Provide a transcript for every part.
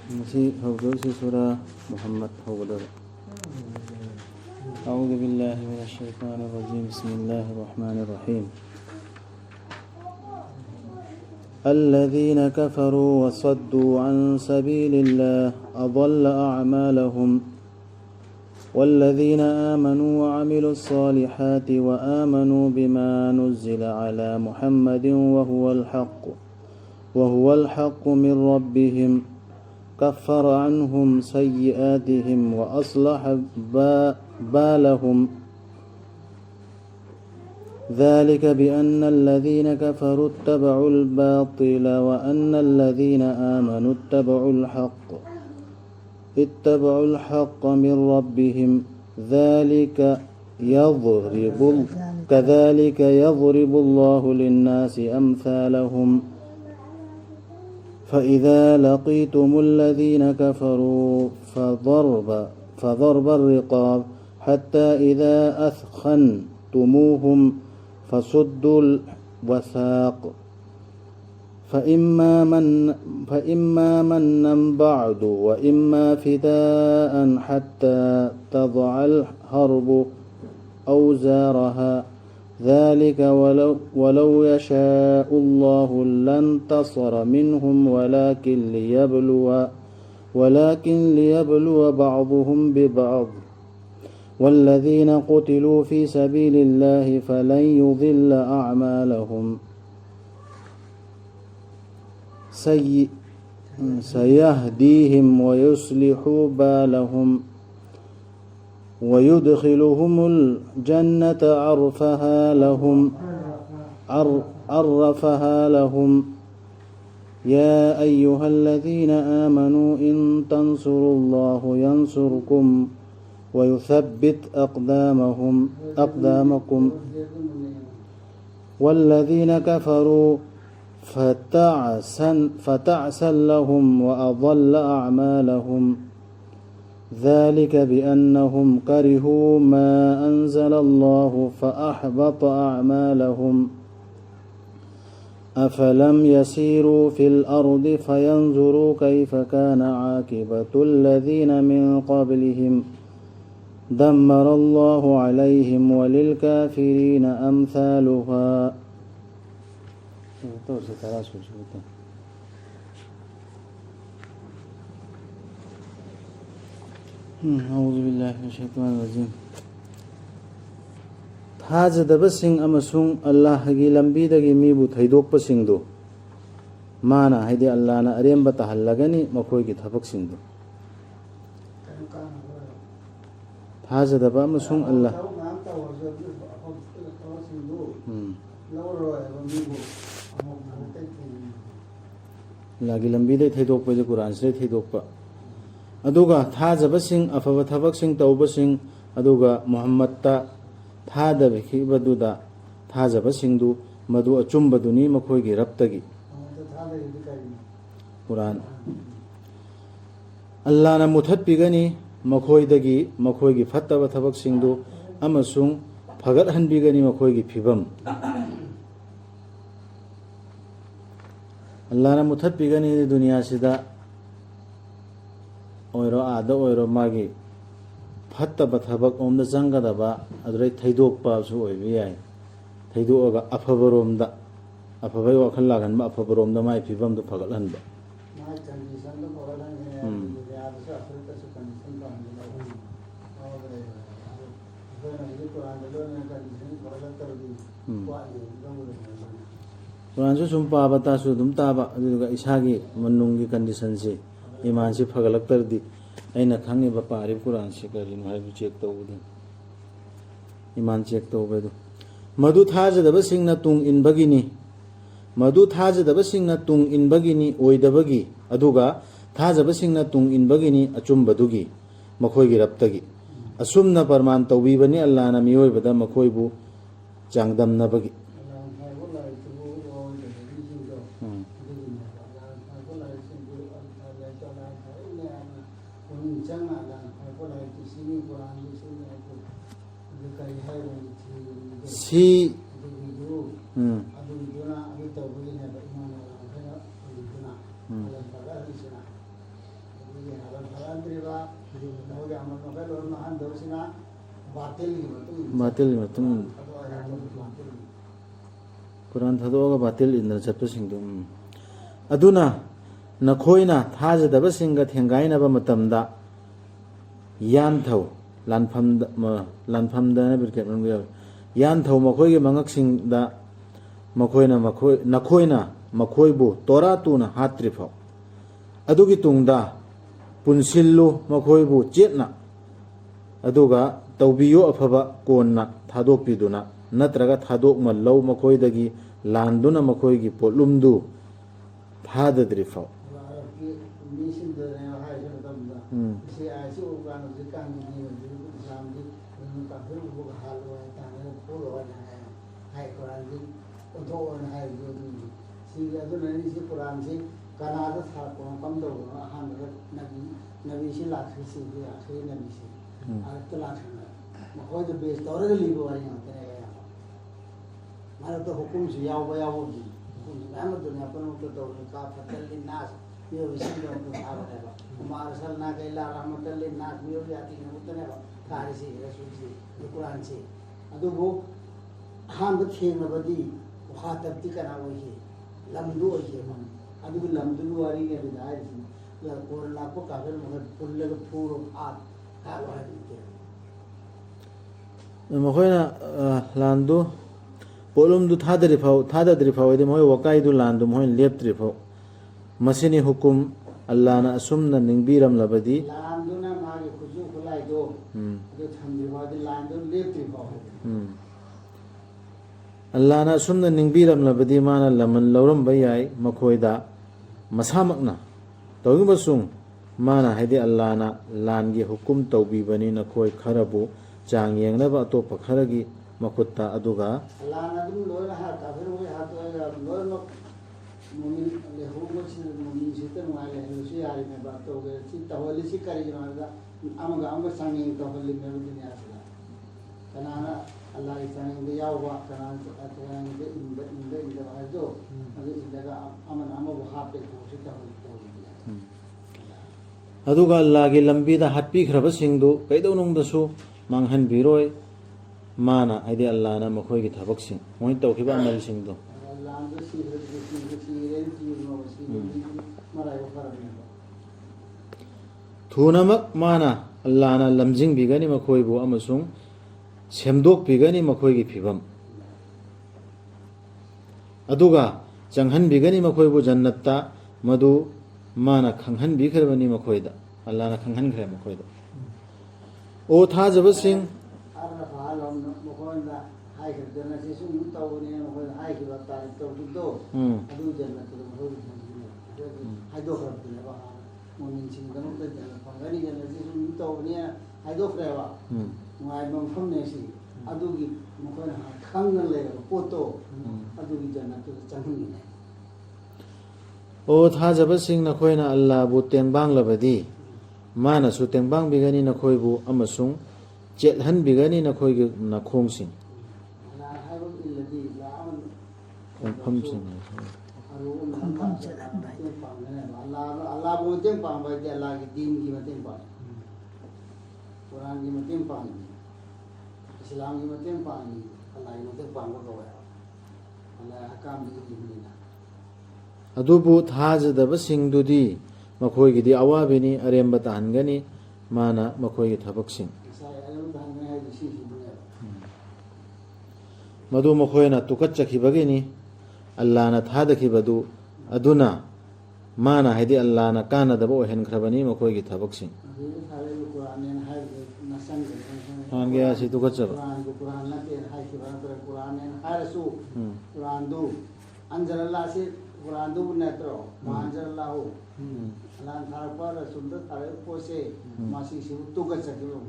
مسيح هودوس سورة محمد هودر. أعوذ بالله من الشيطان الرجيم. بسم الله الرحمن الرحيم. الذين كفروا وصدوا عن سبيل الله أضل أعمالهم والذين آمنوا وعملوا الصالحات وآمنوا بما نزل على محمد وهو الحق من ربهم كفر عنهم سيئاتهم وأصلح بالهم ذلك بأن الذين كفروا اتبعوا الباطل وأن الذين آمنوا اتبعوا الحق من ربهم كذلك يضرب الله للناس أمثالهم فإذا لقيتم الذين كفروا فضرب الرقاب حتى إذا أثخنتموهم فصدوا الوثاق فإما منا بعد وإما فداء حتى تضع الحرب أوزارها ذلك ولو يشاء الله لانتصر منهم ولكن ليبلو بعضهم ببعض والذين قتلوا في سبيل الله فلن يضل أعمالهم سيهديهم ويصلح بالهم ويدخلهم الجنة عرفها لهم يا أيها الذين آمنوا إن تنصروا الله ينصركم ويثبت أقدامكم والذين كفروا فتعسا لهم وأضل أعمالهم ذلك بأنهم كرهوا ما أنزل الله فأحبط أعمالهم أفلم يسيروا في الأرض فينظروا كيف كان عاقبة الذين من قبلهم دمر الله عليهم وللكافرين أمثالها. أعوذ بالله من الشيطان الرجيم. ꯊꯥꯖꯗꯕꯁꯤꯡ ꯑꯃꯁꯨꯡ ꯑꯜꯂꯥꯍꯒꯤ ꯂꯝꯕꯤꯗꯒꯤ ꯃꯤꯕꯨ ꯊꯩꯗꯣꯛꯄꯁꯤꯡꯗꯨ ꯃꯥꯅ ꯍꯥꯏꯗꯤ ꯑꯜꯂꯥꯍꯅ ꯑꯔꯦꯝꯕ ꯇꯥꯍꯜꯂꯒꯅꯤ ꯃꯈꯣꯏꯒꯤ ꯊꯕꯛꯁꯤꯡꯗꯨ. ꯊꯥꯖꯗꯕ ꯑꯃꯁꯨꯡ ꯑꯜꯂꯥꯍꯒꯤ ꯂꯝꯕꯤꯗꯒꯤ ꯊꯩꯗꯣꯛꯄꯗꯤ ꯀꯨꯔꯥꯟꯁꯤꯗꯒꯤ ꯊꯩꯗꯣꯛꯄ ꯑꯗꯨꯒ ꯊꯥꯖꯕꯁꯤꯡ ꯑꯐꯕ ꯊꯕꯛꯁꯤꯡ ꯇꯧꯕꯁꯤꯡ ꯑꯗꯨꯒ ꯃꯨꯍꯝꯃꯗꯇ ꯊꯥꯗꯈꯤꯕꯗꯨꯗ ꯊꯥꯖꯕꯁꯤꯡꯗꯨ ꯃꯗꯨ ꯑꯆꯨꯝꯕꯗꯨꯅꯤ ꯃꯈꯣꯏꯒꯤ ꯔꯕꯇꯒꯤ. ꯀꯨꯔꯥꯟ ꯑꯜꯂꯥꯍꯅ ꯃꯨꯊꯠꯄꯤꯒꯅꯤ ꯃꯈꯣꯏꯗꯒꯤ ꯃꯈꯣꯏꯒꯤ ꯐꯠꯇꯕ ꯊꯕꯛꯁꯤꯡꯗꯨ ꯑꯃꯁꯨꯡ ꯐꯒꯠꯍꯟꯕꯤꯒꯅꯤ ꯃꯈꯣꯏꯒꯤ ꯐꯤꯕꯝ. ꯑꯜꯂꯥꯍꯅ ꯃꯨꯊꯠꯄꯤꯒꯅꯤ ꯗꯨꯅꯤꯌꯥꯁꯤꯗ ꯑꯣꯏꯔꯣ ꯑꯥꯗ ꯑꯣꯏꯔꯣ ꯃꯥꯒꯤ ꯐꯠꯇꯕ ꯊꯕꯛ ꯑꯣꯝꯗ ꯆꯪꯒꯗꯕ ꯑꯗꯨꯗꯩ ꯊꯩꯗꯣꯛꯄꯁꯨ ꯑꯣꯏꯕ ꯌꯥꯏ. ꯊꯩꯗꯣꯛꯑꯒ ꯑꯐꯕꯔꯣꯝꯗ ꯑꯐꯕꯒꯤ ꯋꯥꯈꯜ ꯂꯥꯛꯍꯟꯕ ꯑꯐꯕꯔꯣꯝꯗ ꯃꯥꯒꯤ ꯐꯤꯕꯝꯗꯨ ꯐꯒꯠꯍꯟꯕ. ꯀꯨꯔꯥꯟꯁꯨ ꯁꯨꯝ ꯄꯥꯕ ꯇꯥꯁꯨ ꯑꯗꯨꯝ ꯇꯥꯕ ꯑꯗꯨꯒ ꯏꯁꯥꯒꯤ ꯃꯅꯨꯡꯒꯤ ꯀꯟꯗꯤꯁꯟꯁꯤ ꯏꯃꯥꯟꯁꯤ ꯐꯒꯠꯂꯛꯇ꯭ꯔꯗꯤ ꯑꯩꯅ ꯈꯪꯉꯤꯕ ꯄꯥꯔꯤꯕ ꯀꯨꯔꯥꯟꯁꯤ ꯀꯔꯤꯅꯣ ꯍꯥꯏꯕꯗꯨ ꯆꯦꯛ ꯇꯧꯕꯗꯨ ꯏꯃꯥꯟ ꯆꯦꯛ ꯇꯧꯕꯗꯨ ꯃꯗꯨ ꯊꯥꯖꯗꯕꯁꯤꯡꯅ ꯇꯨꯡ ꯏꯟꯕꯒꯤꯅꯤ ꯑꯣꯏꯗꯕꯒꯤ ꯑꯗꯨꯒ ꯊꯥꯖꯕꯁꯤꯡꯅ ꯇꯨꯡ ꯏꯟꯕꯒꯤꯅꯤ ꯑꯆꯨꯝꯕꯗꯨꯒꯤ ꯃꯈꯣꯏꯒꯤ ꯔꯕꯇꯒꯤ. ꯑꯁꯨꯝꯅ ꯄꯔꯃꯥꯟ ꯇꯧꯕꯤꯕꯅꯤ ꯑꯜꯂꯥꯍꯅ ꯃꯤꯑꯣꯏꯕꯗ ꯃꯈꯣꯏꯕꯨ ꯆꯥꯡꯗꯝꯅꯕꯒꯤ. ꯁꯤ batil matung Quran thadoga batil indra chatpa singdu aduna nakhoina thajadaba singa thengaina ba matamda yan thau lanphamda na birket mangya yan thau makhoi ge mangak singda nakhoina makhoibu tora tuna hatri phau adugi tungda punsillu makhoibu chetna aduga tawbiyo afaba konna thadokpiduna natraga thadok mallau makhoidagi landuna makhoigi potlumdu thadadri phau Kanada thar ko kam do han nabi shi la thi si ya thi nabi shi ta la thana ma ko de base tore li bo ari na te ya mara to hukum shi yaw ba yaw di hukum na ma dunya pa no to ka fatal lin nas ye vishi do ko ha ba ma arsal na ka ila rahmatal lin nas ye ya ti na utne ba thari si rasul si quran si adu bo han ba theng na ba di kha tab ti kana wo hi lam do hi man अभी लंबी वाली के बिदाई या Korla को काफी मगर पुल्ले को पूरो आठ कार वाली के मखोइना लांदु पोलुम दु थादरि फाव इदि मोय वकाई दु लांदु मोय लेप्त्रि फाव मसिनी हुकुम अल्लाह ना असुमना निंगबिरम लबदी लांदु ना मागे खुजु खुलाई दो जो थंदि वादी लांदु लेप्त्रि फाव अल्लाह ना असुमना निंगबिरम लबदी माना लमन लौरम बयाई मखोइदा मसामकना तौबसुंग माना हाइदि अल्लाह ना लानगी हुकुम तौबीबनी नखोय खरबु चांग येंगनबा अतोप खरगी मखुत्ता अदुगा अल्लाह ना दुम लोय हा काफिर होय हा तो लोय नो मुमिन ले हुकुम से मुमिन से तो माले से यारी में बात हो गई सी तवली सी करी जनादा अमगा संगिंग तवली में दुनिया से कनाना अल्लाह इसानी दे यावा कनान अतवान दे इंद बाजो अदु इंदगा अमन अमो हापे को से तवली अदुगा अल्लाह की लंबी दा हटपी खरब सिंगदु कैदौनुंगदसु मांगहन बिरोय माना आइदि अल्लाह ना मखोय की थबक सिंग मोय तौखिबा अमल सिंगदु अल्लाह दे सी रे ती नो सी मराय फरने थुनमक माना अल्लाह ना लमजिंग बिगनी मखोयबु अमसुंग सेमदोक बिगनी मखोयगी फिबम अदुगा चंगहन बिगनी मखोयबु जन्नत्ता मधु माना खंगहन बिखरबनी मखोयदा अल्लाह ना खंगहन खरे मखोयदा ओ थाजब सिंह अरना फालम मखोयदा हाय खरदना से सुन तवनी मखोयदा हाय की बात तारी तो दो अदु जन्नत तो मखोयदा हाय दो खरदना बा मोमिन सिंह दनो तो जन्नत फंगनी जन्नत से सुन तवनी हाय दो खरेवा ngoài bông phong này gì, adugi một cái khang ngân lệ photo, adugi cho nó chẳng hình này. Ô tha jaba sing na khoi na Allah bu teng bang la badi, mana su teng bang bigani na khoi bu amasung, jet han bigani na khoi na khong sing. Na hai bông in là gì, là Khong pham sing. Allah bu teng bang bay dia lagi din ki ma teng bang, Quran ki ma teng bang. Islam की मतें पानी अल्लाह की मतें पांगो तो है अल्लाह हकाम दी जिंदगी ना अदुबु थाजदब सिंगदुदी मखोयगिदी अवाबिनी अरेंबा ताहनगनी माना मखोयगी थबक सिंग मधु मखोयना तुकत चखिबगिनी अल्लाह ना थादखिबदु अदुना माना हैदि अल्लाह ना कानदब ओहेन खरबनी मखोयगी थबक सिंग Quran gaya si tu kacau. Quran nanti hai si barang ter Quran hai rasu Quran tu anjalallah si Quran tu netro anjalallah ho alan thar par sundar thar pose masih si tu kacau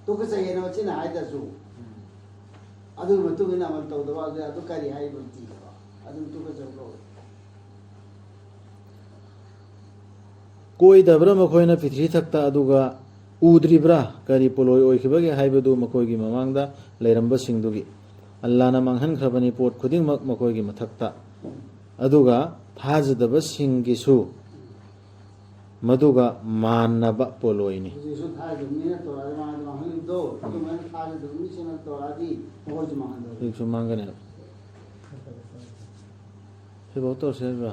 tu kacau ye na macam hai dasu adu betul ni amal tahu doa dia adu kari hai berti adu tu kacau ko koi dabra makhoina pithri thakta aduga उद्रिब्रा करी पोलोय ओइखबगे हाइबदु मकोयगी ममांगदा लेरंबा सिंगदुगी अल्लाहना मांगहन Kharbani pot खुदिंग मकोयगी मथक्ता अदुगा थाजदब सिंगिसु ꯃꯗꯨꯒ ꯃꯥꯟꯅꯕ ꯄꯣꯂꯣꯏꯅꯤ ꯍꯧꯖꯤꯛꯁꯨ ꯊꯥꯏꯗꯣ ꯃꯤꯅ ꯇꯧꯔꯛꯑꯗꯤ ꯃꯥꯡꯍꯟ ꯃꯥꯡꯍꯜꯂꯤꯕꯗꯣ ꯑꯗꯨꯃꯥꯏꯅ ꯊꯥꯒꯗꯕ ꯃꯤꯁꯤꯡꯅ ꯇꯧꯔꯛꯑꯗꯤ ꯃꯈꯣꯏꯁꯨ ꯃꯥꯡꯍꯟꯗꯕ ꯍꯧꯖꯤꯛꯁꯨ ꯃꯥꯡꯒꯅꯤ ꯁꯤꯐꯥꯎ ꯇꯧꯔꯁꯦ ꯍꯥꯏꯕ꯭ꯔꯥ